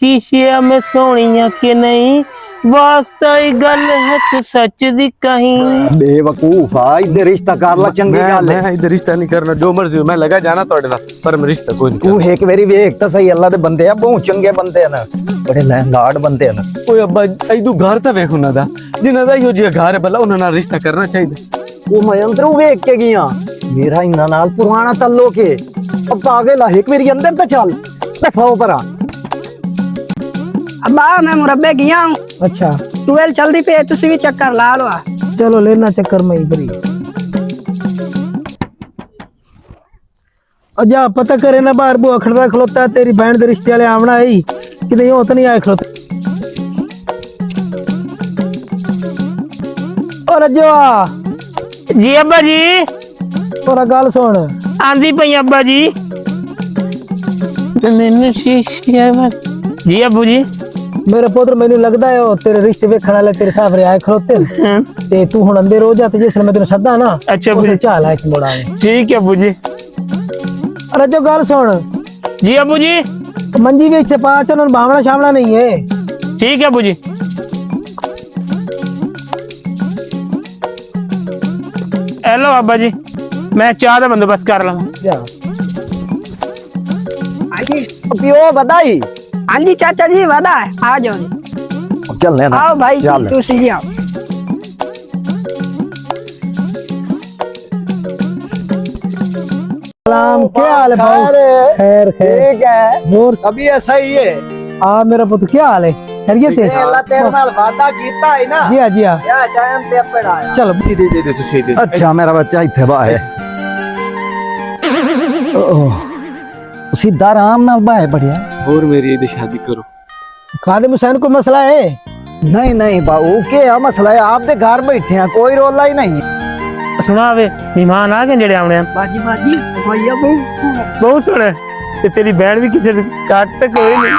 शीशे में सोनिया के नहीं वास्ता ही गल है तू सच दी कहीं। बेवकूफ आ इधर रिश्ता कर ला चंगी गल है। मैं इधर रिश्ता नहीं करना, जो मर्जी हो मैं लगा जाना तोड़े नाल, पर मैं रिश्ता कोई नहीं तू एक बारी वेख तो सही, अल्लाह दे बंदे आ, बहुत चंगे बंदे ना, बड़े लाड बंदे ना। ओए अब्बा तू घर तो वेख उन्हां दा, जिन्हां दा इहो जिहा घर है भला उन्हां नाल रिश्ता करना चाहिए। वो मैं अंदरों वेख के गया, मेरा इन्हां नाल पुराना ताल्लुक है। अब पागल है, एक बारी अंदर तो चल दफाओ परा। अब्बा मैं मुरब्बे गया हूँ। अच्छा ट्वेल्व चलती पे तुसी भी चक्कर ला लो। चलो लेना चक्कर में इधर ही। अजा पता करे ना बाहर बुआ खड़ता खलोता तेरी बहन के रिश्ते वाले आवना है कि नहीं, हो तो नहीं आए खलोते। और अजो जी अब्बा जी और गल सुन, आंधी पई अब्बा जी। मैंने शीशे में जी अब्बू जी मेरे पुत्र मैनू लगता है वो तेरे रिश्ते वेखण वाले तेरे सामने आए खलोते ते तू हुण अंदर हो जा, ते जिसले मैं तेरे सदा ना अच्छा अब्बू जी चाल है कि मोड़ा ठीक है अब्बू जी। अरे जो गल सुन, जी अब्बू जी मंजी भी इतने पा चल भावना शामना नहीं है। ठीक है अब्बू जी। हेलो अब्बा जी मैं चाह का बंदोबस्त कर लवा। जा पियो बधाई। हाँ जी चाचा जी वादा है, आ जाओ जी। चलने ना आओ भाई चल। तुसी भी आओ। सलाम, क्या हाल है भाई? खैर खैर ठीक है, और अभी ऐसा ही है। आ मेरा पुत्र क्या हाल है? खैरियत है? अल्लाह तेरे नाल वादा कीता है ना, जी हाँ जी हाँ। या टाइम पे अपड़ आया। चलो दे तुसी दे। अच्छा मेरा बच्चा इथे बा है, सीधा आराम नाल बा है, बढ़िया। और मेरी इधर शादी करो। खादिम हुसैन को मसला है? नहीं नहीं बाबू क्या मसला है, आपके घर बैठे हैं, कोई रोला ही नहीं। सुना वे मेहमान आ गए जेड़े आने हैं। बाजी बाजी भैया बहुत सुना। बहुत सुने ते तेरी बहन भी किसी काट तक कोई नहीं।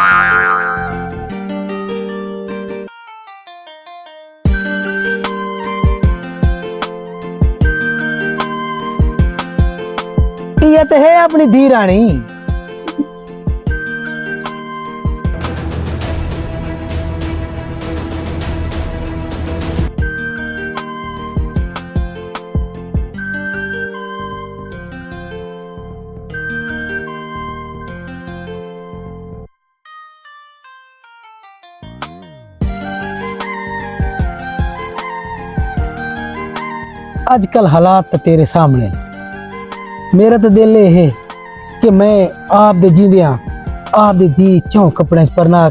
ये तो है अपनी धी रानी। आजकल हालात तो तेरे सामने, मेरा तो दिल ये है कि मैं आप दे जींदियां आप दे दी चौ कपड़े पर ना